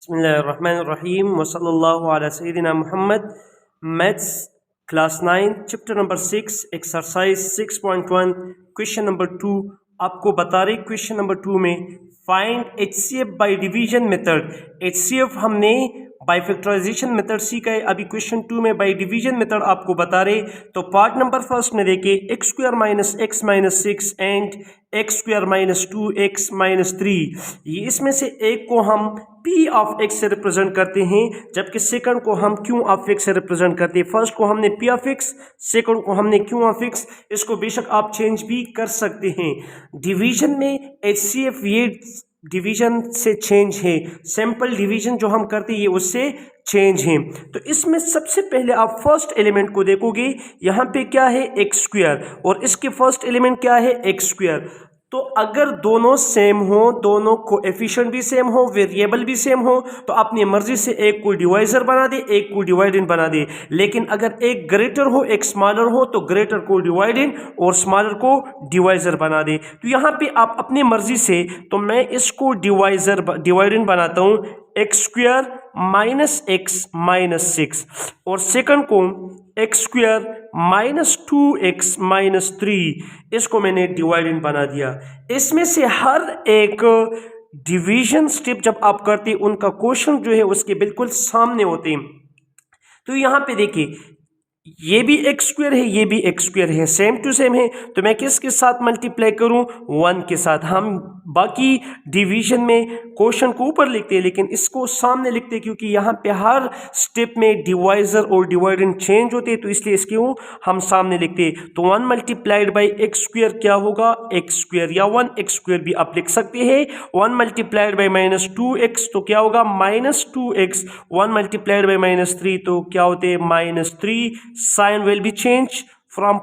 बिस्मिल्लाहिर्रहमानिर्रहीम वसल्लल्लाहु अला सय्यिदिना Muhammad. Maths class 9 chapter number 6 exercise 6.1 question number 2 आपको बता रहे। क्वेश्चन नंबर 2 में find HCF by division method. HCF हमने बाय फैक्टराइजेशन मेथड सीखा है, अभी क्वेश्चन 2 में बाय डिवीजन मेथड आपको बता रहे। तो पार्ट नंबर फर्स्ट में देखिए x square minus x minus 6 and x square minus 2x minus 3, ये इसमें से एक को हम p ऑफ x से रिप्रेजेंट करते हैं, जबकि सेकंड को हम q ऑफ x से रिप्रेजेंट करते हैं। फर्स्ट को हमने p ऑफ x, सेकंड को हमने q ऑफ x। इसको बेशक आप चेंज भी कर सकते हैं। डिवीजन में HCF ये डिवीजन से चेंज है, सिंपल डिवीजन जो हम करते हैं ये उससे चेंज है। तो इसमें सबसे पहले आप फर्स्ट एलिमेंट को देखोगे, यहाँ पे क्या है एक्स स्क्वायर और इसके फर्स्ट एलिमेंट क्या है एक्स स्क्वायर। तो अगर दोनों सेम हो, दोनों कोएफिशिएंट भी सेम हो, वेरिएबल भी सेम हो, तो अपनी मर्जी से एक को डिवाइजर बना दे, एक को डिवाइडेंड बना दे। लेकिन अगर एक ग्रेटर हो एक स्मॉलर हो तो ग्रेटर को डिवाइडेंड और स्मॉलर को डिवाइजर बना दे। तो यहाँ पे आप अपनी मर्जी से, तो मैं इसको डिवाइडेंड बनाता हूँ x square minus x minus 6 और सेकंड को x square minus 2x minus 3, इसको मैंने डिवाइडेंड बना दिया। इसमें से हर एक डिवीजन स्टेप जब आप करते हैं उनका क्वेश्चन जो है उसके बिल्कुल सामने होते हैं। तो यहाँ पे देखिए ये भी एक्स स्क्वायर है, ये भी एक्स स्क्वायर है, सेम टू सेम है। तो मैं किसके साथ मल्टीप्लाई करूं? 1 के साथ। हम बाकी डिवीजन में क्वेश्चन को ऊपर लिखते हैं लेकिन इसको सामने लिखते हैं, क्योंकि यहाँ पे हर स्टेप में डिवाइजर और डिवाइडेंड चेंज होते हैं, तो इसलिए इसके हम सामने लिखते हैं। तो 1 मल्टीप्लाइड बाई एक्स स्क्वायर क्या होगा? एक्स स्क्वायर, या 1x स्क्वायर भी आप लिख सकते हैं। 1 मल्टीप्लाइड बाई माइनस 2x तो क्या होगा? Minus 2x। 1 multiplied by minus 3 तो क्या होते हैं? Minus 3। Sign will be changed from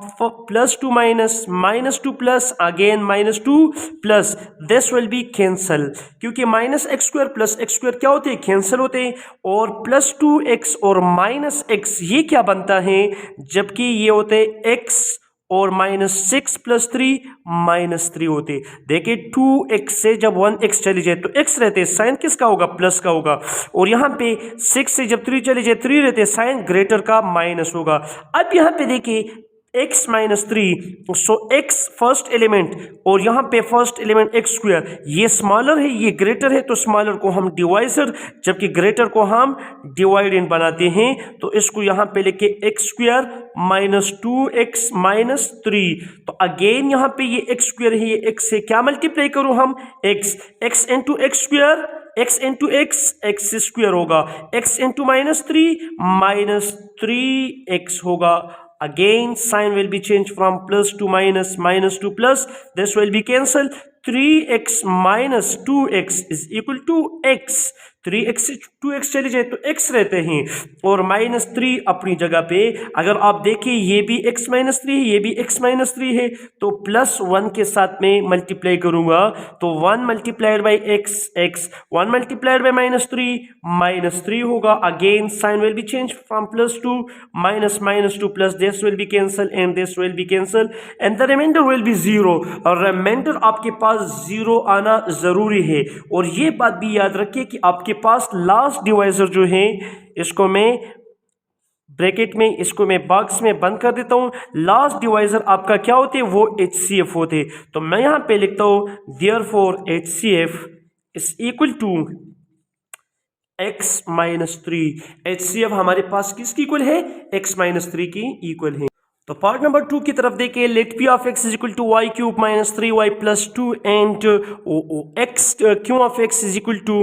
plus to minus, minus to plus, again minus to plus. This will be cancel, क्योंकि minus x square plus x square क्या होते हैं? Cancel होते हैं। और प्लस 2x और माइनस x ये क्या बनता है? जबकि ये होते हैं x और माइनस 6 प्लस 3 माइनस 3 होते। देखिए 2x से जब 1x चली जाए तो x रहते, साइन किसका होगा? प्लस का होगा। और यहाँ पे 6 से जब 3 चली जाए 3 रहते, साइन ग्रेटर का माइनस होगा। अब यहाँ पे देखिए x माइनस 3, सो x फर्स्ट एलिमेंट और यहाँ पे फर्स्ट एलिमेंट एक्स स्क्वायर, ये स्मॉलर है ये ग्रेटर है, तो स्मॉलर को हम डिवाइजर जबकि ग्रेटर को हम डिवाइडेंड बनाते हैं। तो इसको यहाँ पे लेके x square minus 2x minus 3। तो अगेन यहाँ पे ये एक्स स्क्वायर है, ये x से क्या मल्टीप्लाई करूँ हम? x into x square, x into x square होगा, x into minus 3 minus 3x होगा। Again sign will be changed from plus to minus, minus to plus. This will be cancelled. 3x minus 2x is equal to x. 3x से 2x चले जाए तो x रहते हैं और minus 3 अपनी जगह पे। अगर आप देखें ये भी x माइनस 3 है, ये भी x माइनस 3 है, तो प्लस 1 के साथ में मल्टीप्लाई करूंगा तो 1 multiplied by x, 1 multiplied by minus 3 होगा। Again sign will be change from plus to minus, minus to plus. This will be cancel and this will be cancel and the remainder will be 0। और reminder आपके पास 0 आना जरूरी है। और ये बात भी याद रखिए कि आपके पास लास्ट डिवाइजर जो है, इसको मैं ब्रैकेट में, इसको मैं बॉक्स में बंद कर देता हूं। लास्ट डिवाइजर आपका क्या होते हैं? वो HCF होते। तो मैं यहां पे लिखता हूं therefore HCF is equal to x minus 3। HCF हमारे पास किसकी इक्वल है? x माइनस 3 की इक्वल है। तो पार्ट नंबर 2 की तरफ देखिए, let p of x is equal to y cube minus 3y plus 2 and x q of x is equal to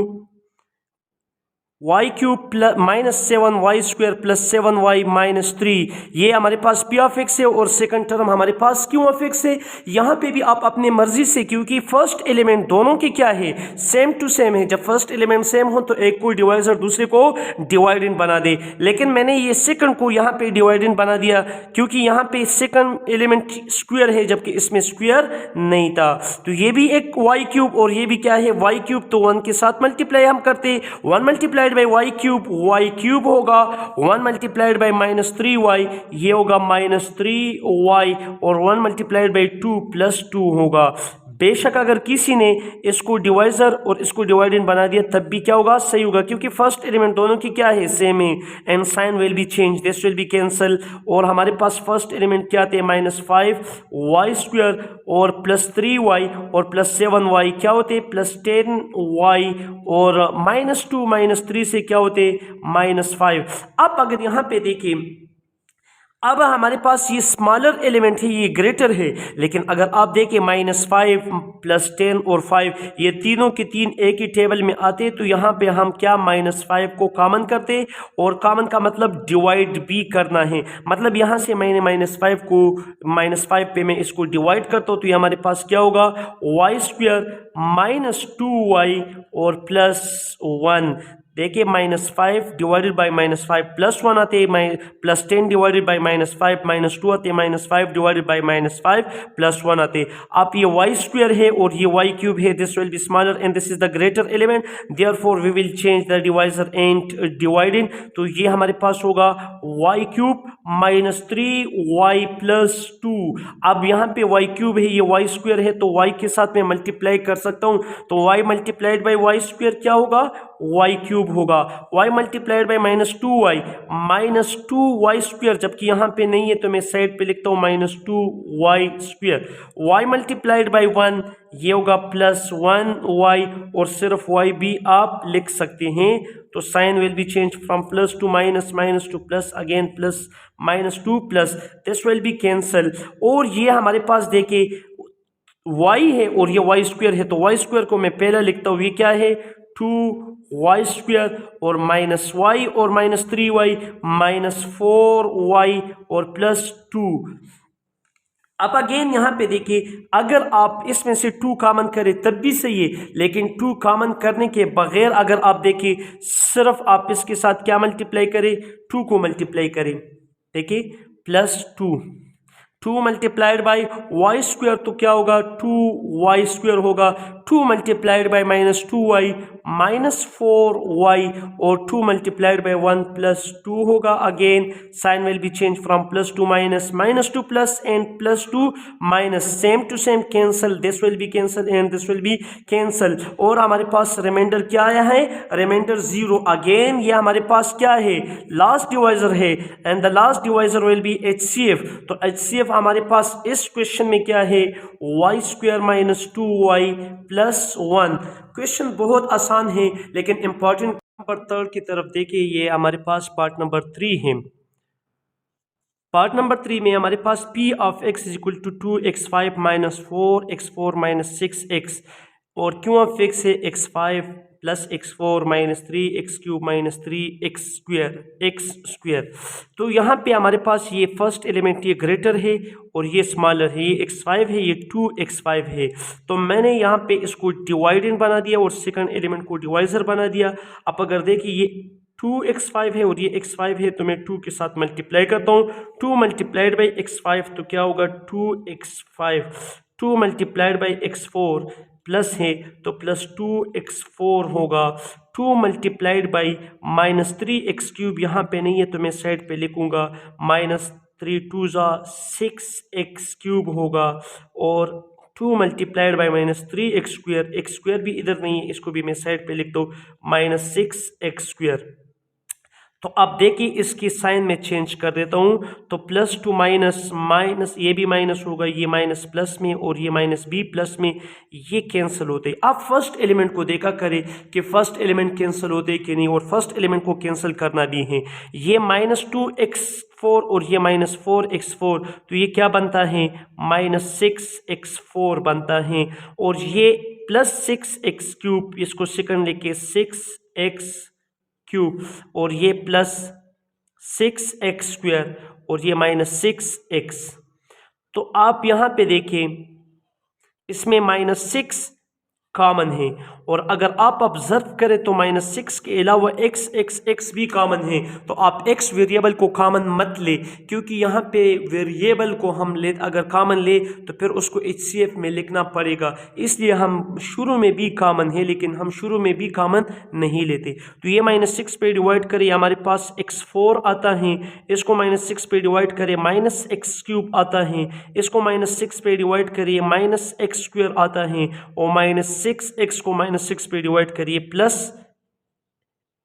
y cube plus minus 7y square plus 7y minus 3। ये हमारे पास p of x है और second term हमारे पास q of x है। यहाँ पे भी आप अपने मर्जी से, क्योंकि फर्स्ट एलिमेंट दोनों के क्या है? सेम टू सेम है। जब फर्स्ट एलिमेंट सेम हो तो एक को डिवाइजर दूसरे को डिवाइडेंड बना दे। लेकिन मैंने ये सेकंड को यहाँ पे डिवाइडेंड बना दिया, क्योंकि यहाँ पे सेकंड एलिमेंट स्क्वायर है जबकि इसमें स्क्वायर नहीं था। तो ये भी एक y क्यूब और ये भी क्या है? y cube. तो 1 के साथ मल्टीप्लाई हम करते, 1 मल्टीप्लाई बाई y क्यूब होगा, 1 मल्टीप्लाइड बाई माइनस 3y ये होगा माइनस 3y, और 1 मल्टीप्लाइड बाई 2 प्लस 2 होगा। बेशक अगर किसी ने इसको डिवाइजर और इसको डिवाइडेंड बना दिया तब भी क्या होगा, सही होगा, क्योंकि फर्स्ट एलिमेंट दोनों की क्या है, सेम है। And sign will be change, this will be cancel. और हमारे पास फर्स्ट एलिमेंट क्या थे, -5y² और +3y और +7y क्या होते, +10y और -2 -3 से क्या होते, -5। अब अगर यहाँ पे देखिए, अब हमारे पास ये स्मॉलर एलिमेंट है, ये ग्रेटर है, लेकिन अगर आप देखें -5 +10 और 5 ये तीनों के तीन एक ही टेबल में आते, तो यहाँ पे हम क्या -5 को कॉमन करते, और कॉमन का मतलब डिवाइड भी करना है। मतलब यहाँ से मैंने -5 पे मैं इसको डिवाइड करता हूँ, तो ये हमारे पास क्या होगा, y² -2y और +1। देखिए -5 डिवाइडेड बाई -5 +1 आते हैं, +10 डिवाइडेड बाई -5 -2 आते हैं, -5 डिवाइडेड बाई -5 +1 आते हैं। आप ये y² है और ये y³ है, this will be smaller and this is the greater element, therefore we will change the divisor and dividend. तो ये हमारे पास होगा y³ -3y +2। अब यहाँ पे y³ है, ये y² है, तो y के साथ मैं मल्टीप्लाई कर सकता हूँ, तो y मल्टीप्लाइड बाई y² क्या होगा, y³ होगा। y मल्टीप्लाइड बाई -2y जबकि यहाँ पे नहीं है तो मैं साइड पे लिखता हूँ -2y²। y मल्टीप्लाइड बाई 1 ये होगा +1y और सिर्फ y भी आप लिख सकते हैं, तो sign will be change from plus to minus, minus to plus, again plus, -2 plus, this will be cancel. और ये हमारे पास देखिए y है और ये y² है, तो y² को मैं पहले लिखता हूँ, ये क्या है 2y² और -y और -3y -4y और +2। अब अगेन यहाँ पे देखिए, अगर आप इसमें से 2 कॉमन करें तब भी सही है, लेकिन 2 कॉमन करने के बगैर अगर आप देखिए सिर्फ आप इसके साथ क्या मल्टीप्लाई करें, 2 को मल्टीप्लाई करें, देखिए +2 मल्टीप्लाइड बाई y² तो क्या होगा 2y² होगा, 2 मल्टीप्लाइड बाई -2y -4y और 2 मल्टीप्लाइड बाई 1 +2 होगा। Again sign will be change from plus to minus, -2 plus and +2 minus, same to same cancel, this will be cancel and this will be cancel. और हमारे पास reminder क्या आया है, reminder 0। Again ये हमारे पास क्या है, लास्ट डिवाइजर है and the last divisor will be HCF। तो HCF हमारे पास इस क्वेश्चन में क्या है, y² -2y +1। क्वेश्चन बहुत आसान है, लेकिन इंपॉर्टेंट नंबर 3 की तरफ देखिए, ये हमारे पास पार्ट नंबर 3 है। पार्ट नंबर 3 में हमारे पास P of x is equal to 2x5 -4x4 -6x और Q ऑफ x है x5 plus x4 -3x³ -3x²। तो यहाँ पे हमारे पास ये फर्स्ट एलिमेंट ये ग्रेटर है और ये स्मॉलर है, ये x5 है, ये 2x5 है। तो मैंने यहाँ पे इसको डिवाइडेंड बना दिया और सेकंड एलिमेंट को डिवाइजर बना दिया। अब अगर देखिए ये 2x5 है और ये x5 है, तो मैं 2 के साथ मल्टीप्लाई करता हूँ, 2 मल्टीप्लाइड बाई x5 तो क्या होगा 2x5, 2 multiplied by x4 plus है तो +2x4 होगा, 2 मल्टीप्लाइड बाई -3x³ यहाँ पे नहीं है तो मैं साइड पे लिखूँगा, -3 2 6x³ होगा और 2 मल्टीप्लाइड बाई -3x², x² भी इधर नहीं है, इसको भी मैं साइड पे लिख दो -6x²। तो अब देखिए इसकी साइन में चेंज कर देता हूँ, तो प्लस टू माइनस, माइनस ये भी माइनस होगा, ये माइनस प्लस में और ये माइनस भी प्लस में, ये कैंसिल होते हैं। आप फर्स्ट एलिमेंट को देखा करें कि फर्स्ट एलिमेंट कैंसिल होते हैं कि नहीं, और फर्स्ट एलिमेंट को कैंसिल करना भी है। ये -2x4 और ये -4x4, तो ये क्या बनता है -6x4 बनता है, और ये +6x³ इसको सेकंड लेके 6x³ और ये +6x² और ये -6x। तो आप यहाँ पे देखें इसमें -6 कॉमन है। और अगर आप ऑब्जर्व करें तो -6 के अलावा x भी कॉमन है, तो आप x वेरिएबल को कॉमन मत ले, क्योंकि यहाँ पे वेरिएबल को हम ले अगर कॉमन ले तो फिर उसको HCF में लिखना पड़ेगा, इसलिए हम शुरू में भी कॉमन है लेकिन हम शुरू में भी कॉमन नहीं लेते। तो ये -6 पे डिवाइड करें, हमारे पास x4 आता है, इसको -6 पे डिवाइड करें -x³ आता है, इसको -6 पे डिवाइड करिए -x² आता है, और -6x को -6 पे डिवाइड करिए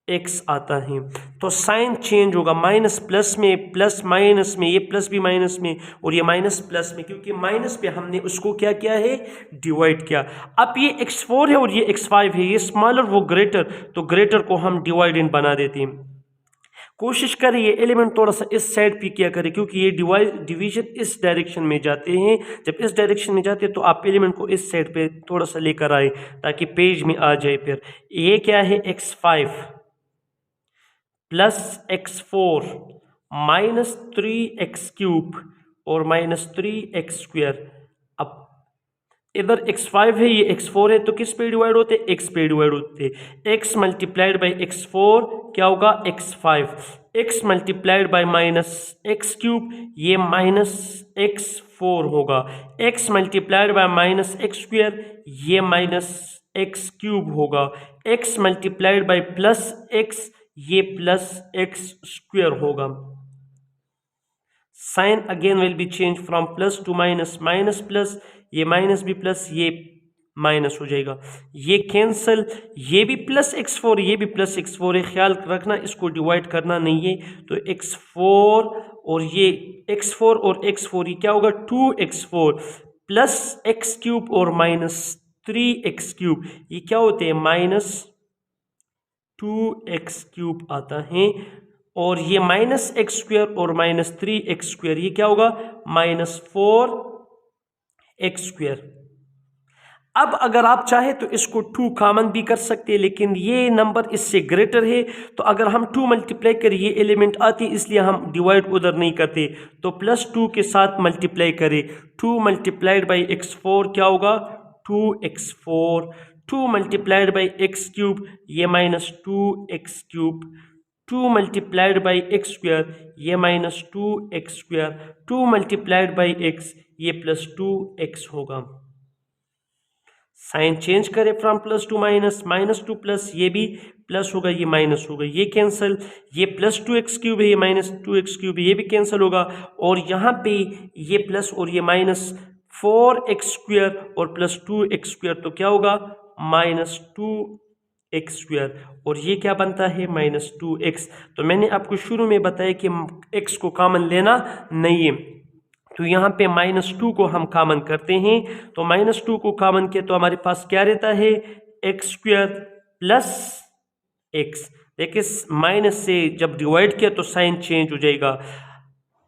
+x आता है। तो साइन चेंज होगा, माइनस प्लस में, प्लस माइनस में, ये प्लस भी माइनस में और ये माइनस प्लस में, क्योंकि माइनस पे हमने उसको क्या किया है, डिवाइड किया। अब ये x4 है और ये x5 है, ये स्मॉलर वो ग्रेटर, तो ग्रेटर को हम डिवाइडेंड बना देते हैं। कोशिश करें ये एलिमेंट थोड़ा सा इस साइड पे किया करें, क्योंकि ये डिवीजन इस डायरेक्शन में जाते हैं। जब इस डायरेक्शन में जाते हैं तो आप एलिमेंट को इस साइड पे थोड़ा सा लेकर आए ताकि पेज में आ जाए। फिर ये क्या है, x5 प्लस x4 -3x³ और -3x²। अब इधर x5 है, ये x4 है, तो किस पे डिवाइड होते हैं, x पे डिवाइड होते हैं। x मल्टीप्लाइड बाई x4 क्या होगा, x5, x multiplied by -x³, ये -x4 होगा, x मल्टीप्लाइड बाई -x², ये -x³ होगा, x मल्टीप्लाइड बाई +x, ये +x² होगा। Sign again will be change from plus to minus, minus plus, ये minus भी प्लस, ये माइनस हो जाएगा, ये कैंसल, ये भी +x4, ये भी +x4 है। ख्याल रखना इसको डिवाइड करना नहीं है, तो x4 और ये x4 और x4 ये क्या होगा, 2x4 प्लस x³ और -3x³ ये क्या होते हैं, -2x³ आता है। और ये -x² और -3x² ये क्या होगा, -4x²। अब अगर आप चाहे तो इसको 2 कॉमन भी कर सकते हैं, लेकिन ये नंबर इससे ग्रेटर है, तो अगर हम 2 मल्टीप्लाई करें ये एलिमेंट आती, इसलिए हम डिवाइड उधर नहीं करते, तो +2 के साथ मल्टीप्लाई करें। 2 मल्टीप्लाइड बाई x4 क्या होगा, 2x4, 2 मल्टीप्लाइड बाई x³, ये -2x³, 2 मल्टीप्लाइड बाई x², ये -2x², 2 मल्टीप्लाइड बाई x, ये +2x होगा। साइन चेंज करें from plus to minus, minus to plus, ये भी प्लस होगा, ये माइनस होगा, ये कैंसिल, ये +2x³ है, ये -2x³ है, ये भी कैंसिल होगा। और यहाँ पे ये प्लस और ये माइनस, 4x² और +2x², तो क्या होगा, -2x², और ये क्या बनता है, -2x। तो मैंने आपको शुरू में बताया कि x को कॉमन लेना नहीं है, तो यहाँ पे -2 को हम कॉमन करते हैं, तो -2 को कॉमन किया तो हमारे पास क्या रहता है, x² प्लस x। देखिए माइनस से जब डिवाइड किया तो साइन चेंज हो जाएगा।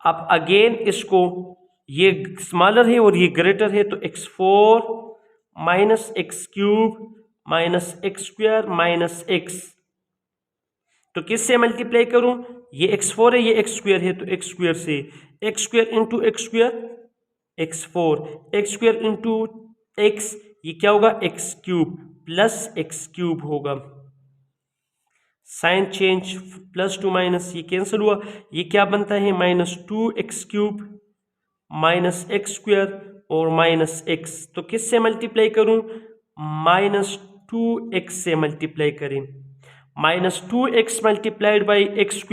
अब अगेन इसको, ये स्मॉलर है और ये ग्रेटर है, तो x4 minus x³ minus x² -x, तो किससे मल्टीप्लाई करूं, ये x4 है, ये x² है, तो x² से, x² into x², x4, x² into x, ये क्या होगा, x³ प्लस x³ होगा। Sign change plus to minus, ये कैंसिल हुआ, ये क्या बनता है, -2x³ -x² और -x, तो किससे मल्टीप्लाई करूं, -2x से मल्टीप्लाई करें। -2x मल्टीप्लाइड बाई x²,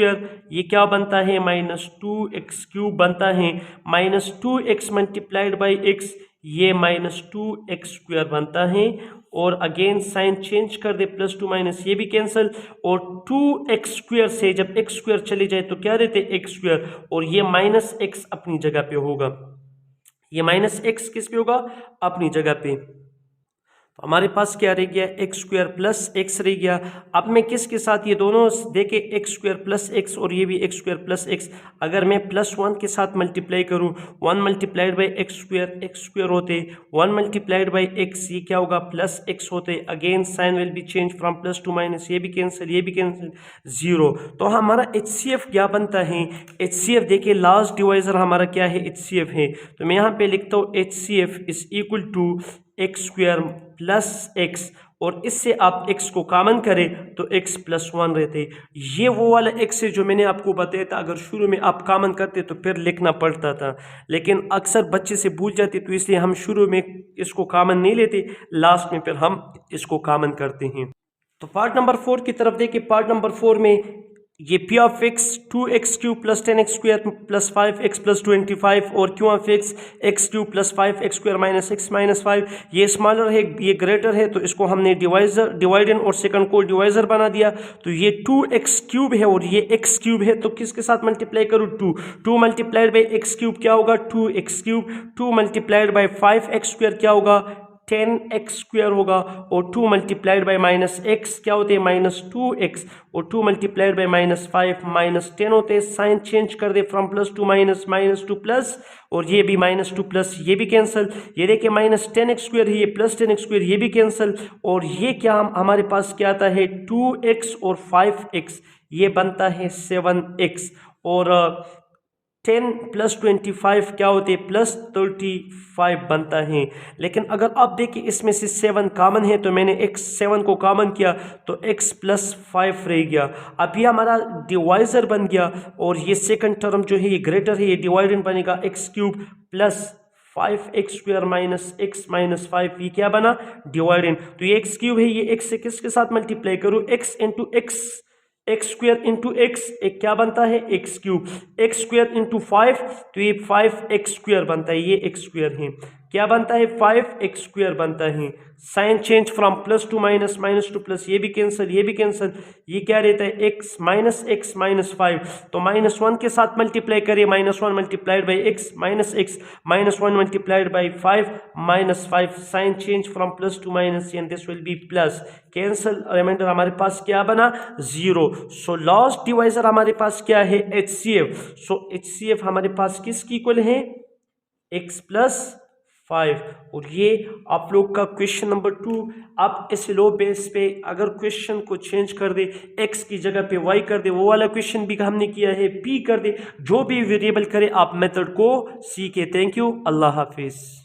ये क्या बनता है, -2x³ बनता है, -2x मल्टीप्लाइड बाई x, ये -2x² बनता है। और अगेन साइन चेंज कर दे, प्लस टू माइनस, ये भी कैंसिल, और 2x² से जब x² चले जाए तो क्या रहते, x², और ये -x अपनी जगह पे होगा, ये -x किस पे होगा, अपनी जगह पे। तो हमारे पास क्या रह गया, x² प्लस x रह गया। अब मैं किसके साथ, ये दोनों देखे, x² प्लस x और ये भी x² प्लस x, अगर मैं +1 के साथ मल्टीप्लाई करूं, 1 मल्टीप्लाइड बाई x² होते, 1 मल्टीप्लाइड बाई x, ये क्या होगा, प्लस x होते। Again sign will be change from plus to minus, ये भी कैंसिल, ये भी कैंसिल, 0। तो हमारा HCF क्या बनता है, HCF देखिए लास्ट डिवाइजर हमारा क्या है, HCF है, तो मैं यहाँ पे लिखता हूँ HCF is equal to x square plus x, और इससे आप x को कॉमन करें तो x प्लस 1 रहते। ये वो वाला x है जो मैंने आपको बताया था, अगर शुरू में आप कॉमन करते तो फिर लिखना पड़ता था, लेकिन अक्सर बच्चे से भूल जाते, तो इसलिए हम शुरू में इसको कॉमन नहीं लेते, लास्ट में फिर हम इसको कॉमन करते हैं। तो पार्ट नंबर 4 की तरफ देखिए। पार्ट नंबर 4 में ये P of x 2x³ plus 10x² plus 5x plus 25 और Q of x x³ plus 5x² minus x minus 5, ये स्मॉलर है ये ग्रेटर है, तो इसको हमने डिवाइडेंड और सेकंड को डिवाइजर बना दिया। तो ये 2x³ है और ये x³ है, तो किसके साथ मल्टीप्लाई करूँ? 2 मल्टीप्लाइड बाई x³ क्या होगा? 2x³। 2 मल्टीप्लाइड बाई 5x² क्या होगा? 10x² होगा, और 2 मल्टीप्लाइड बाई माइनस एक्स क्या होते हैं? माइनस 2x, और 2 मल्टीप्लाइड बाई माइनस 5 माइनस 10 होते हैं। साइन चेंज कर दे from plus to minus, minus to plus, और ये भी माइनस टू प्लस, ये भी कैंसिल। ये देखिए माइनस 10x² है, ये प्लस 10x², ये भी कैंसिल। और ये क्या हमारे पास क्या आता है? 2x और 5x, ये बनता है 7x, और 10 प्लस 25 क्या होते हैं? प्लस 35 बनता है। लेकिन अगर आप देखिए इसमें से 7 कॉमन है, तो मैंने x7 को कॉमन किया तो x प्लस 5 रह गया। अब ये हमारा डिवाइजर बन गया, और ये सेकंड टर्म जो है ये ग्रेटर है, ये डिवाइडेंड बनेगा x³ plus 5x² minus x minus 5, ये क्या बना? डिवाइडेंड। तो ये x³ है, ये x से किसके साथ मल्टीप्लाई करूँ? x into x² into x, एक क्या बनता है? x³ x² इंटू 5, तो ये 5x² बनता है, ये x² है, क्या बनता है? 5x² बनता है। Sign change from plus to minus, minus to plus, ये भी कैंसिल, ये भी कैंसिल, ये क्या रहता है? x माइनस 5, तो माइनस 1 के साथ मल्टीप्लाई करिए, minus 1 multiplied by x minus 1 multiplied by 5 minus 5, sign change from plus to minus, and this will be plus, cancel, reminder हमारे पास क्या बना? 0। सो लास्ट डिवाइजर हमारे पास क्या है? HCF। सो HCF हमारे पास किसकी इक्वल है? x plus 5। और ये आप लोग का क्वेश्चन नंबर 2। आप इस लो बेस पे अगर क्वेश्चन को चेंज कर दे, x की जगह पे y कर दे, वो वाला क्वेश्चन भी हमने किया है, p कर दे, जो भी वेरिएबल करे आप मेथड को सीखे। Thank you, Allah Hafiz.